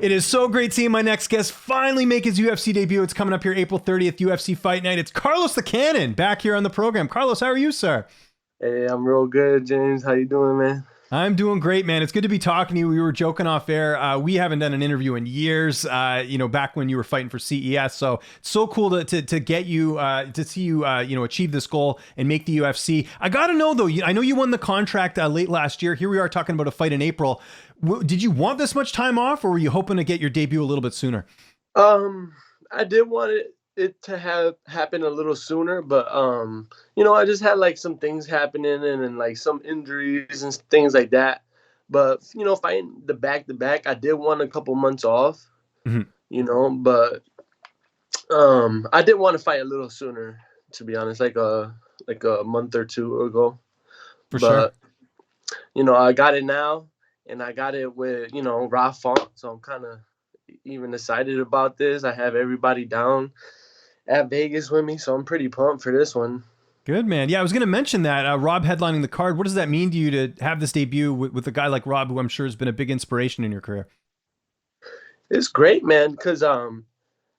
It is so great seeing my next guest finally make his UFC debut. It's coming up here April 30th, UFC Fight Night. It's Carlos the Cannon back here on the program. Carlos, how are you, sir? Hey, I'm real good, James. How you doing, man? I'm doing great, man. It's good to be talking to you. We were joking off air. We haven't done an interview in years, back when you were fighting for CES. So it's so cool to get you, to see you, achieve this goal and make the UFC. I got to know, though, I know you won the contract late last year. Here we are talking about a fight in April. Did you want this much time off, or were you hoping to get your debut a little bit sooner? I did want it to have happened a little sooner, but I just had like some things happening and like some injuries and things like that. But fighting the back to back, I did want a couple months off. But I did want to fight a little sooner, to be honest, like a month or two ago. For sure. I got it now, and I got it with raw font, so I'm kind of even excited about this. I have everybody down at Vegas with me, so I'm pretty pumped for this one. Good, man. Yeah, I was going to mention that Rob headlining the card. What does that mean to you to have this debut with a guy like Rob, who I'm sure has been a big inspiration in your career? It's great, man, because I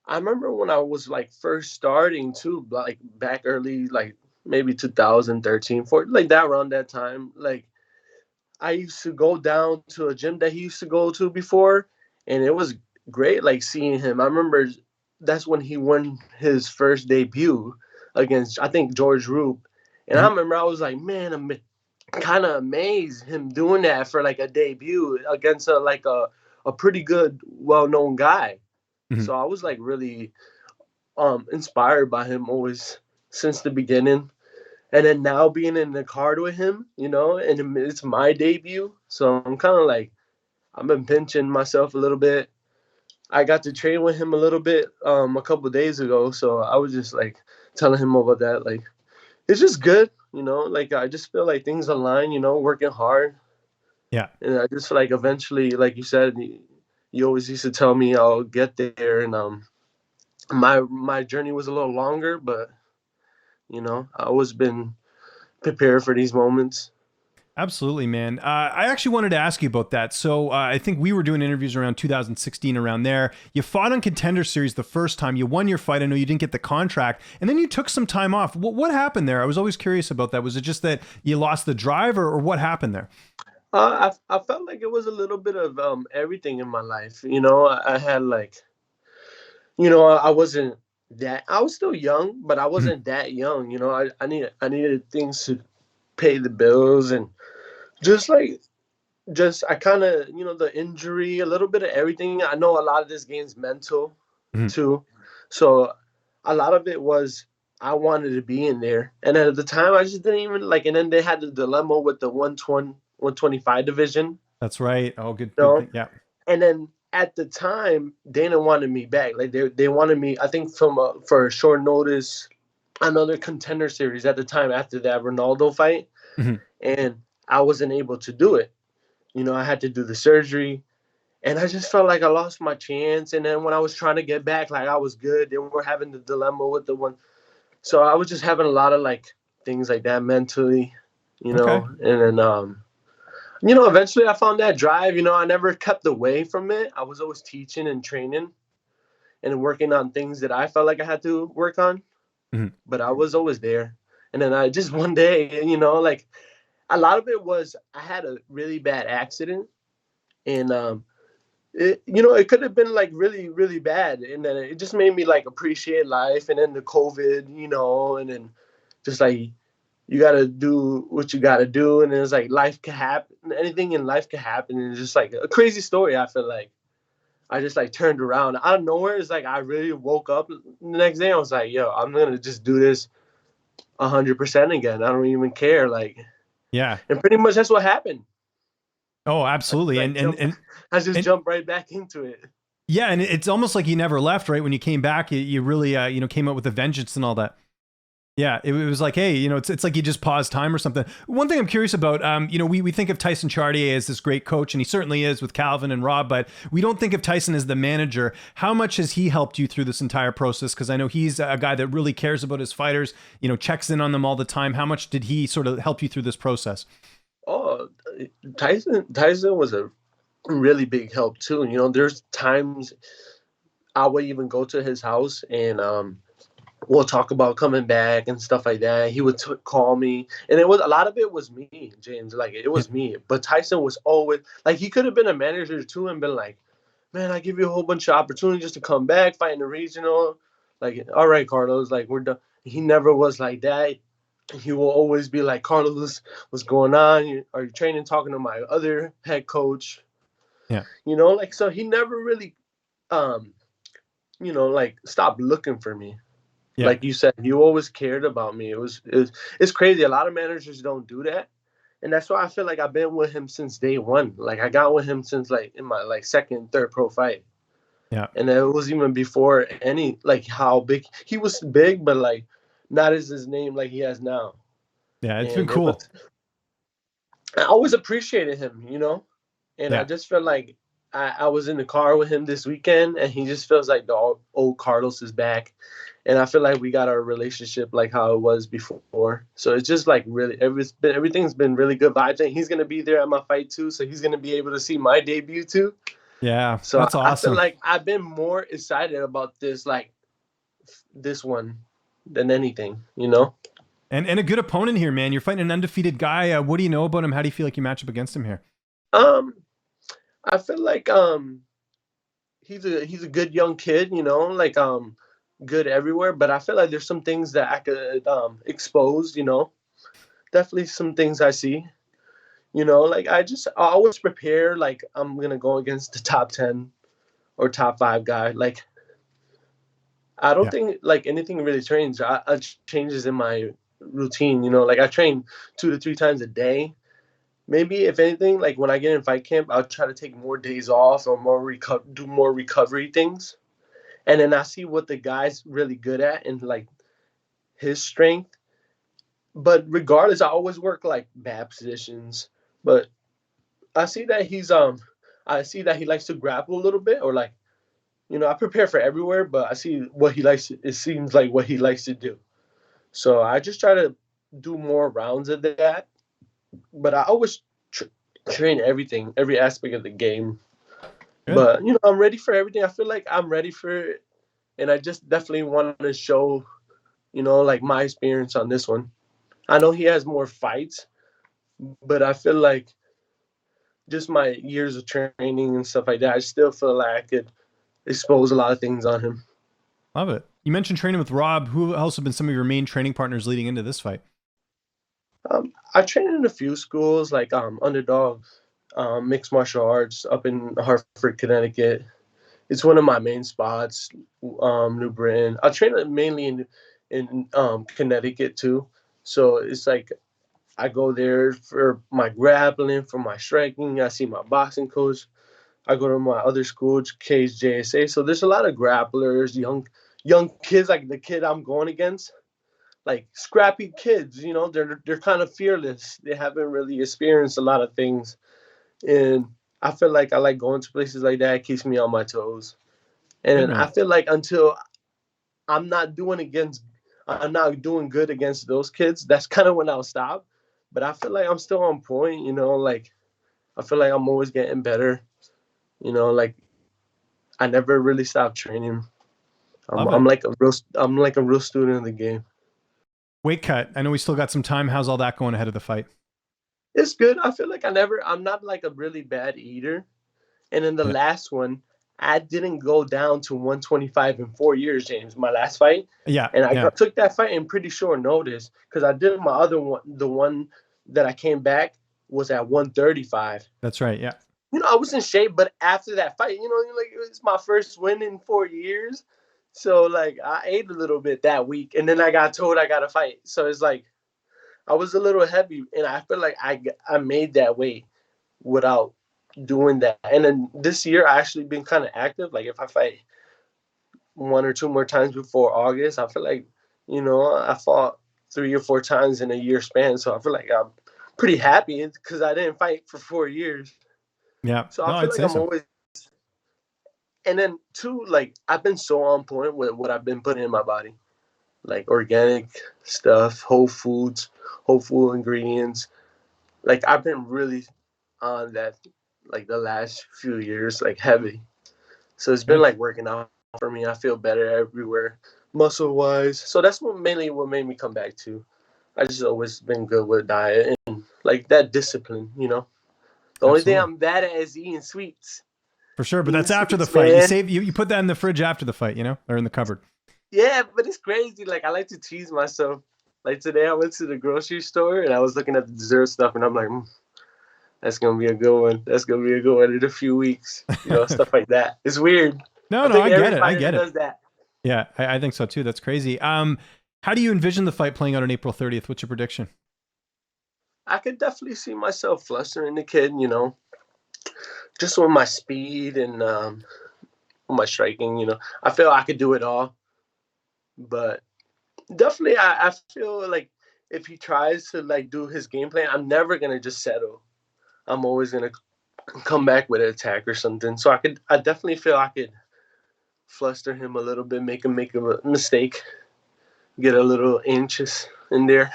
remember when I was like first starting too, like back early, like maybe 2013, 14, like that around that time. Like I used to go down to a gym that he used to go to before, and it was great, like seeing him. I remember that's when he won his first debut against, I think, George Roop. And I remember I was like, man, I'm kind of amazed him doing that for like a debut against a pretty good, well-known guy. So I was like really inspired by him always since the beginning. And then now being in the card with him, and it's my debut. So I'm kind of like, I've been pinching myself a little bit. I got to train with him a little bit a couple of days ago. So I was just like telling him about that. Like, it's just good, like I just feel like things align, working hard. Yeah. And I just feel like eventually, like you said, you always used to tell me I'll get there. And my journey was a little longer, but, I always been prepared for these moments. Absolutely, man. I actually wanted to ask you about that. So I think we were doing interviews around 2016, around there. You fought on Contender Series the first time. You won your fight. I know you didn't get the contract. And then you took some time off. What happened there? I was always curious about that. Was it just that you lost the drive, or what happened there? I felt like it was a little bit of everything in my life. I had like, I wasn't that, I was still young, but I wasn't that young. I needed things to pay the bills, and I kind of, the injury, a little bit of everything. I know a lot of this game's mental too. So a lot of it was, I wanted to be in there. And at the time I just didn't even like, and then they had the dilemma with the 125 division. That's right. Oh, good. Yeah. And then at the time, Dana wanted me back. Like they wanted me, I think for a short notice, another Contender Series at the time after that Ronaldo fight. And I wasn't able to do it. I had to do the surgery, and I just felt like I lost my chance. And then when I was trying to get back, like I was good. They were having the dilemma with the one. So I was just having a lot of like things like that mentally, Okay. And then, eventually I found that drive. I never kept away from it. I was always teaching and training and working on things that I felt like I had to work on. But I was always there. And then I just one day, like a lot of it was I had a really bad accident, and it could have been like really, really bad. And then it just made me like appreciate life. And then the COVID, and then just like you got to do what you got to do. And it's like life can happen. Anything in life can happen. And it's just like a crazy story. I feel like I just like turned around out of nowhere. It's like I really woke up the next day. I was like, yo, I'm going to just do this 100% again. I don't even care. Like, Yeah. and pretty much that's what happened. Oh, absolutely. And I just jumped right back into it. Yeah, and it's almost like you never left, right? When you came back, you really, came out with a vengeance and all that. Yeah, it was like, hey, it's like you just paused time or something. One thing I'm curious about, we think of Tyson Chartier as this great coach, and he certainly is with Calvin and Rob, but we don't think of Tyson as the manager. How much has he helped you through this entire process? Because I know he's a guy that really cares about his fighters, checks in on them all the time. How much did he sort of help you through this process? Oh, Tyson was a really big help too. You know, there's times I would even go to his house and we'll talk about coming back and stuff like that. He would call me, and it was a lot of it was me, James. Like it Yeah. was me, but Tyson was always like he could have been a manager too and been like, "Man, I give you a whole bunch of opportunities to come back, fight in the regional." Like, all right, Carlos, like we're done. He never was like that. He will always be like, Carlos, what's going on? Are you training? Talking to my other head coach, Yeah. you know, like so he never really, um, like stopped looking for me. Yeah. Like you said, you always cared about me. It's crazy. A lot of managers don't do that, and that's why I feel like I've been with him since day one. Like I got with him since like in my like second, third pro fight, Yeah. and it was even before any like how big he was big, but like not as his name like he has now. Yeah. It's been And it was cool. I always appreciated him, and I Yeah. just felt like I was in the car with him this weekend, and he just feels like the old Carlos is back, and I feel like we got our relationship like how it was before. So it's just like really everything's been really good vibes, and he's gonna be there at my fight too, so he's gonna be able to see my debut too. Yeah. So That's I feel awesome. like I've been more excited about this one than anything. And a good opponent here, man. You're fighting an undefeated guy. What do you know about him? How do you feel like you match up against him here? Um, I feel like he's a good young kid, like good everywhere. But I feel like there's some things that I could expose, Definitely some things I see, like I always prepare like I'm gonna go against the top 10 or top 5 guy. Like I don't Yeah. think like anything really changes in my routine, like I train 2 to 3 times a day. Maybe if anything, like when I get in fight camp, I'll try to take more days off or do more recovery things, and then I see what the guy's really good at and like his strength. But regardless, I always work like bad positions. But I see that I see that he likes to grapple a little bit, or like I prepare for everywhere, but I see what he likes. It seems like what he likes to do. So I just try to do more rounds of that. But I always train everything, every aspect of the game. Good. But I'm ready for everything. I feel like I'm ready for it, and I just definitely want to show like my experience on this one. I know he has more fights, but I feel like just my years of training and stuff like that, I still feel like I could expose a lot of things on him. Love it. You mentioned training with Rob. Who else have been some of your main training partners leading into this fight? I train in a few schools like Underdog, mixed martial arts up in Hartford, Connecticut. It's one of my main spots. New Britain. I train mainly in Connecticut too. So it's like I go there for my grappling, for my striking. I see my boxing coach. I go to my other school, Cage JSA. So there's a lot of grapplers, young kids like the kid I'm going against, like scrappy kids. They're kind of fearless. They haven't really experienced a lot of things, and I feel like I like going to places like that. It keeps me on my toes, Good and I man. feel like until I'm not doing against, I'm not doing good against those kids. That's kind of when I'll stop. But I feel like I'm still on point. Like I feel like I'm always getting better. Like I never really stopped training. I'm, Love I'm it. like a real student of the game. Weight cut. I know we still got some time. How's all that going ahead of the fight? It's good. I feel like I'm not like a really bad eater. And in the Yeah. last one, I didn't go down to 125 in 4 years, James. My last fight, Yeah. and I Yeah. took that fight in pretty short notice because I did my other one. The one that I came back was at 135. That's right. Yeah. I was in shape, but after that fight, like it was my first win in 4 years. So like I ate a little bit that week, and then I got told I got to fight. So it's like I was a little heavy, and I feel like I made that weight without doing that. And then this year, I actually been kind of active. Like if I fight one or two more times before August, I feel like I fought 3 or 4 times in a year span. So I feel like I'm pretty happy because I didn't fight for 4 years. Yeah. So No, I feel I'd like say I'm so. always. And then two, like I've been so on point with what I've been putting in my body, like organic stuff, whole food ingredients. Like I've been really on that. like the last few years, like heavy. So it's been Good. like working out for me. I feel better everywhere, muscle wise. So that's what made me come back to. I just always been good with diet and like that discipline. The only thing Absolutely. I'm bad at is eating sweets. For sure. But Eating that's after the sweets, fight. You man. save you put that in the fridge after the fight, or in the cupboard. Yeah, but it's crazy. Like I like to tease myself. Like today, I went to the grocery store and I was looking at the dessert stuff, and I'm like, "That's gonna be a good one. That's gonna be a good one in a few weeks." Stuff like that. It's weird. No, I no, think I get every it. I fighter get it. does that. Yeah, I think so too. That's crazy. How do you envision the fight playing out on April 30th? What's your prediction? I could definitely see myself flustering the kid. Just with my speed and with my striking. I feel I could do it all, but definitely, I feel like if he tries to like do his game plan, I'm never gonna just settle. I'm always gonna come back with an attack or something. So I definitely feel I could fluster him a little bit, make him make a mistake, get a little inches in there.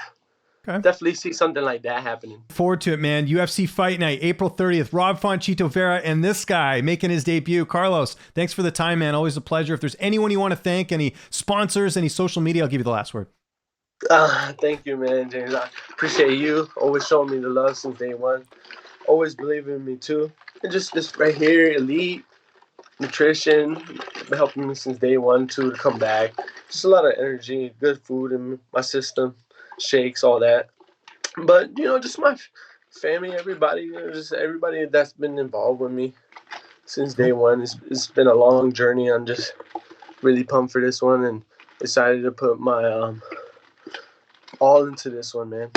Okay. Definitely see something like that happening. Forward to it, man. UFC Fight Night, April 30th. Rob Fonchito Vera and this guy making his debut. Carlos, thanks for the time, man. Always a pleasure. If there's anyone you want to thank, any sponsors, any social media, I'll give you the last word. Thank you, man, James. I appreciate you. Always showing me the love since day one. Always believing in me too. And just this right here, elite nutrition, been helping me since day one too to come back. Just a lot of energy, good food in my system, shakes, all that. But just my family, everybody, just everybody that's been involved with me since day Cool. one. It's been a long journey. I'm just really pumped for this one and decided to put my all into this one, man.